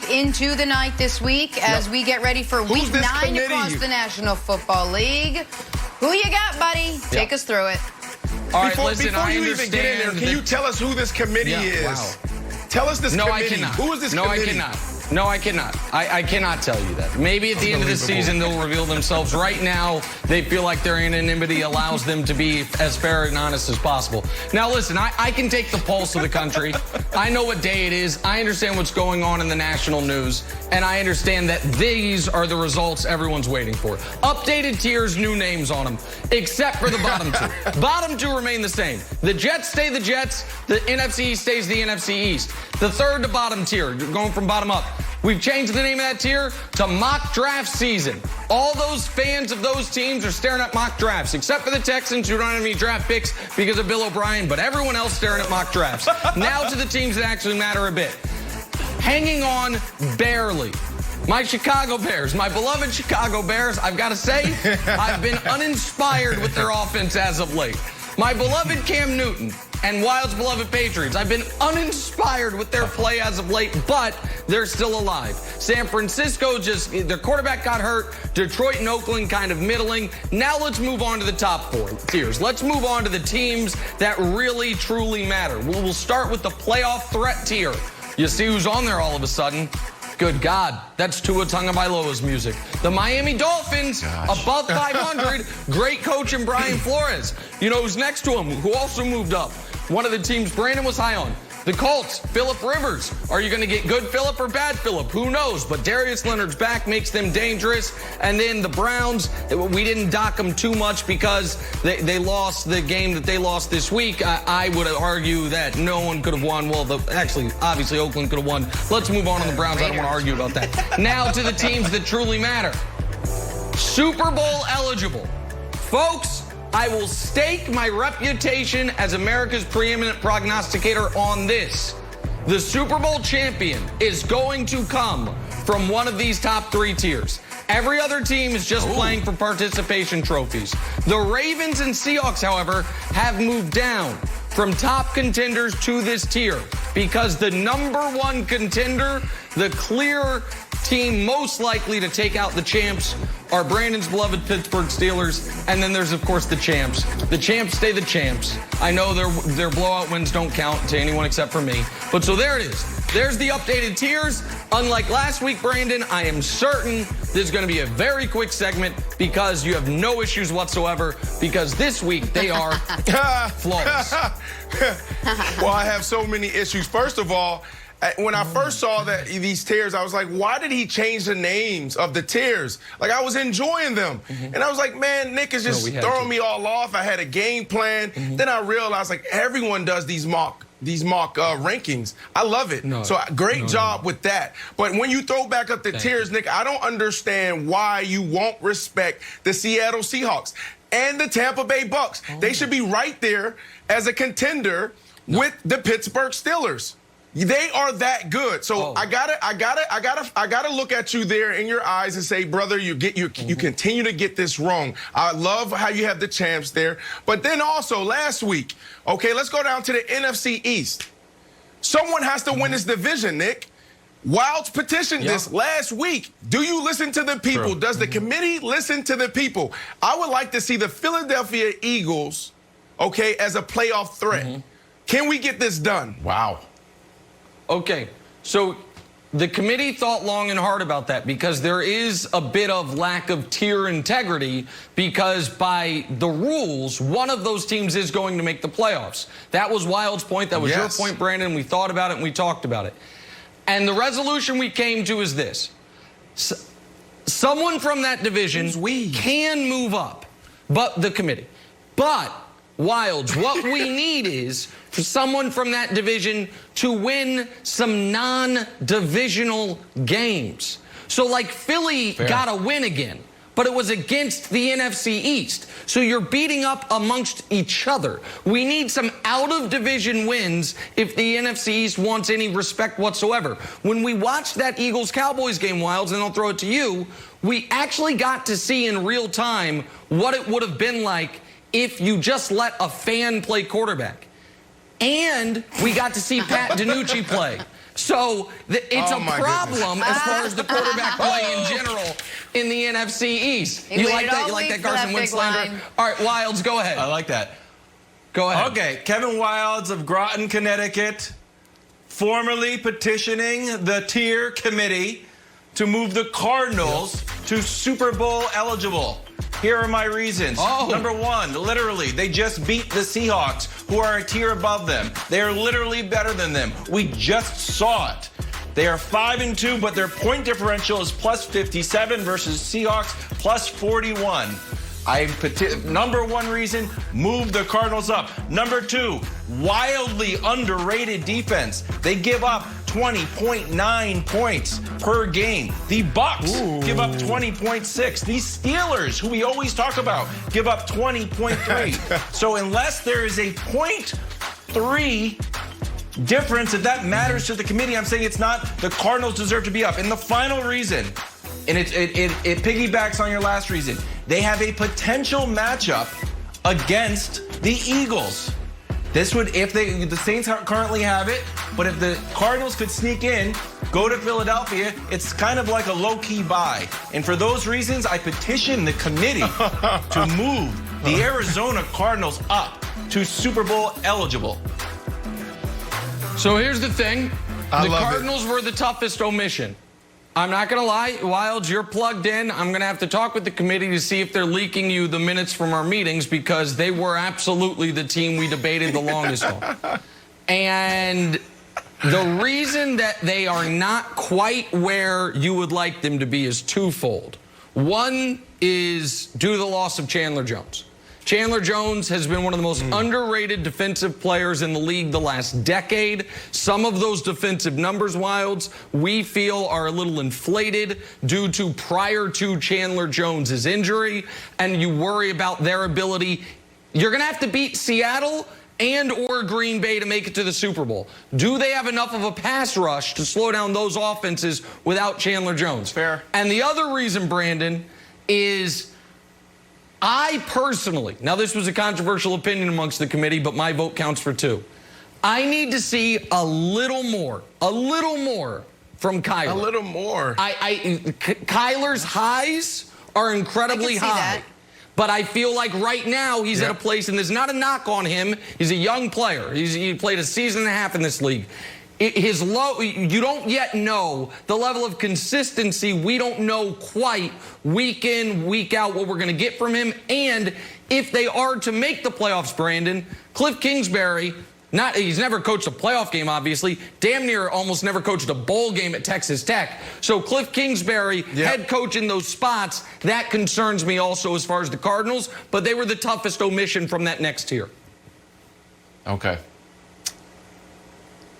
into the night this week as we get ready for week 9 across the National Football League. Who you got, buddy? Take us through it. All right, listen, before you even get in there, can you tell us who this committee is? Wow. Tell us this committee. I cannot. Who is this committee? I cannot. No, I cannot. I cannot tell you that. Maybe at the end of the season they'll reveal themselves. Right now, they feel like their anonymity allows them to be as fair and honest as possible. Now, listen, I can take the pulse of the country. I know what day it is. I understand what's going on in the national news. And I understand that these are the results everyone's waiting for. Updated tiers, new names on them, except for the bottom two. Bottom two remain the same. The Jets stay the Jets. The NFC East stays the NFC East. The third to bottom tier, going from bottom up. We've changed the name of that tier to mock draft season. All those fans of those teams are staring at mock drafts, except for the Texans who don't have any draft picks because of Bill O'Brien, but everyone else staring at mock drafts. Now to the teams that actually matter a bit. Hanging on barely. My Chicago Bears, my beloved Chicago Bears, I've got to say, I've been uninspired with their offense as of late. My beloved Cam Newton and Wild's beloved Patriots, I've been uninspired with their play as of late, but they're still alive. San Francisco their quarterback got hurt. Detroit and Oakland kind of middling. Now let's move on to the top four tiers. Let's move on to the teams that really, truly matter. We'll start with the playoff threat tier. You see who's on there all of a sudden? Good God, that's Tua Tagovailoa's music. The Miami Dolphins, above 500, great coach in Brian Flores. You know who's next to him, who also moved up? One of the teams Brandon was high on. The Colts, Phillip Rivers. Are you going to get good Phillip or bad Phillip? Who knows? But Darius Leonard's back makes them dangerous. And then the Browns, we didn't dock them too much because they lost the game that they lost this week. I would argue that no one could have won. Well, actually, obviously, Oakland could have won. Let's move on to the Browns. I don't want to argue about that. Now to the teams that truly matter. Super Bowl eligible. Folks, I will stake my reputation as America's preeminent prognosticator on this. The Super Bowl champion is going to come from one of these top three tiers. Every other team is just playing for participation trophies. The Ravens and Seahawks, however, have moved down from top contenders to this tier because the number one contender, the clear team most likely to take out the champs, are Brandon's beloved Pittsburgh Steelers, and then there's, of course, the champs. The champs stay the champs. I know their blowout wins don't count to anyone except for me, but so there it is. There's the updated tiers. Unlike last week, Brandon, I am certain this is going to be a very quick segment because you have no issues whatsoever because this week they are flawless. Well, I have so many issues. First of all, when I first saw these tiers, I was like, why did he change the names of the tiers? Like, I was enjoying them. And I was like, man, Nick is just throwing me all off. I had a game plan. Then I realized, like, everyone does these mock rankings. I love it. So great job with that. But when you throw back up the tiers, Nick, I don't understand why you won't respect the Seattle Seahawks and the Tampa Bay Bucks. They should be right there as a contender with the Pittsburgh Steelers. They are that good. So I gotta look at you there in your eyes and say, brother, you continue to get this wrong. I love how you have the champs there. But then also last week, okay, let's go down to the NFC East. Someone has to win this division, Nick. Wilds petitioned this last week. Do you listen to the people? Does the committee listen to the people? I would like to see the Philadelphia Eagles, okay, as a playoff threat. Can we get this done? Wow. Okay, so the committee thought long and hard about that because there is a bit of lack of tier integrity because by the rules, one of those teams is going to make the playoffs. That was Wild's point. That was your point, Brandon. We thought about it and we talked about it. And the resolution we came to is this. Someone from that division can move up, but the committee. But Wilds, what we need is for someone from that division to win some non-divisional games. So like Philly got a win again, but it was against the NFC East. So you're beating up amongst each other. We need some out-of-division wins if the NFC East wants any respect whatsoever. When we watched that Eagles-Cowboys game, Wilds, and I'll throw it to you, we actually got to see in real time what it would have been like if you just let a fan play quarterback. And we got to see Pat DiNucci play. So it's a problem as far as the quarterback play in general in the NFC East. You like that? You like that, Carson Wentz slander? All right, Wilds, go ahead. I like that. Go ahead. Okay, Kevin Wilds of Groton, Connecticut, formally petitioning the tier committee to move the Cardinals to Super Bowl eligible. Here are my reasons. Number one, literally, they just beat the Seahawks, who are a tier above them. They are literally better than them. We just saw it. They are 5-2, but their point differential is plus 57 versus Seahawks plus 41. Number one reason, move the Cardinals up. Number two, wildly underrated defense. They give up 20.9 points per game. The Bucks give up 20.6. These Steelers, who we always talk about, give up 20.3. So unless there is a 0.3 difference, if that matters to the committee, I'm saying it's not. The Cardinals deserve to be up. And the final reason, and it piggybacks on your last reason, they have a potential matchup against the Eagles. This would, if the Saints currently have it, but if the Cardinals could sneak in, go to Philadelphia, it's kind of like a low-key bye. And for those reasons, I petition the committee to move the Arizona Cardinals up to Super Bowl eligible. So here's the thing. The Cardinals were the toughest omission. I'm not going to lie, Wilds, you're plugged in. I'm going to have to talk with the committee to see if they're leaking you the minutes from our meetings, because they were absolutely the team we debated the longest on. And the reason that they are not quite where you would like them to be is twofold. One is due to the loss of Chandler Jones. Chandler Jones has been one of the most underrated defensive players in the league the last decade. Some of those defensive numbers, Wilds, we feel are a little inflated due to prior to Chandler Jones's injury, and you worry about their ability. You're going to have to beat Seattle and or Green Bay to make it to the Super Bowl. Do they have enough of a pass rush to slow down those offenses without Chandler Jones? Fair. And the other reason, Brandon, is I personally, now this was a controversial opinion amongst the committee, but my vote counts for two. I need to see a little more from Kyler. A little more. Kyler's highs are incredibly high. But I feel like right now he's at a place, and there's not a knock on him. He's a young player. He played a season and a half in this league. His low, you don't yet know the level of consistency. We don't know quite week in, week out what we're going to get from him. And if they are to make the playoffs, Brandon, Cliff Kingsbury, he's never coached a playoff game, obviously. Damn near almost never coached a bowl game at Texas Tech. So Cliff Kingsbury, head coach in those spots, that concerns me also as far as the Cardinals. But they were the toughest omission from that next tier. Okay.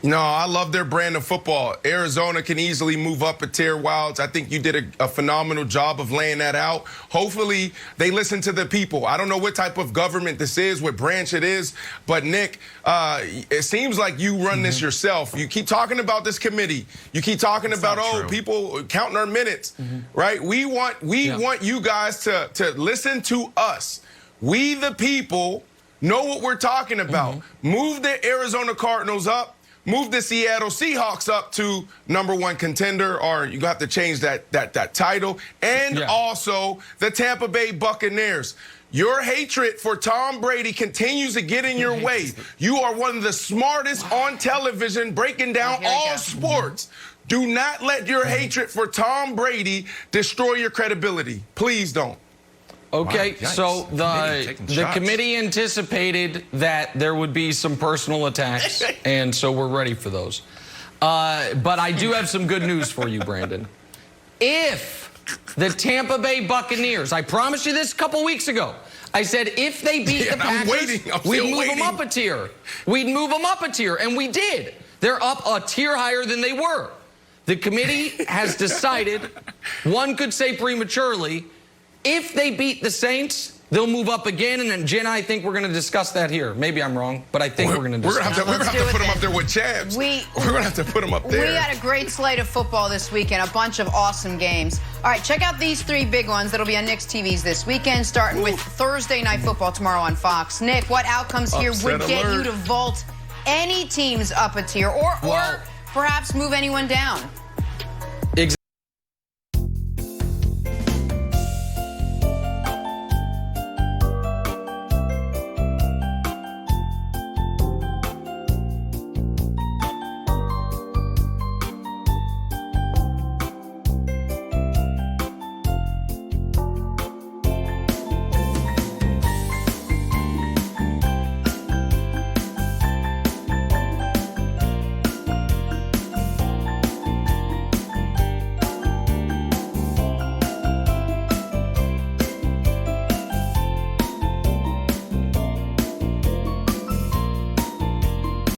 No, I love their brand of football. Arizona can easily move up a tier, Wilds. I think you did a phenomenal job of laying that out. Hopefully, they listen to the people. I don't know what type of government this is, what branch it is, but Nick, it seems like you run this yourself. You keep talking about this committee. You keep talking about, people counting our minutes, right? We want you guys to listen to us. We, the people, know what we're talking about. Move the Arizona Cardinals up. Move the Seattle Seahawks up to #1 contender, or you have to change that title. And also the Tampa Bay Buccaneers. Your hatred for Tom Brady continues to get in your way. You are one of the smartest on television breaking down all sports. Do not let your hatred for Tom Brady destroy your credibility. Please don't. Okay, so the committee anticipated that there would be some personal attacks, and so we're ready for those. But I do have some good news for you, Brandon. If the Tampa Bay Buccaneers, I promised you this a couple weeks ago, I said if they beat the Packers, we'd move them up a tier. We'd move them up a tier, and we did. They're up a tier higher than they were. The committee has decided, one could say prematurely, if they beat the Saints, they'll move up again. And then, Jen, I think we're going to discuss that here. Maybe I'm wrong, but I think we're going to discuss it. We're going to have to put them up there with champs. We're going to have to put them up there. We got a great slate of football this weekend, a bunch of awesome games. All right, check out these three big ones that'll be on Nick's TVs this weekend, starting with Thursday Night Football tomorrow on Fox. Nick, what outcomes here would get you to vault any teams up a tier? Or perhaps move anyone down?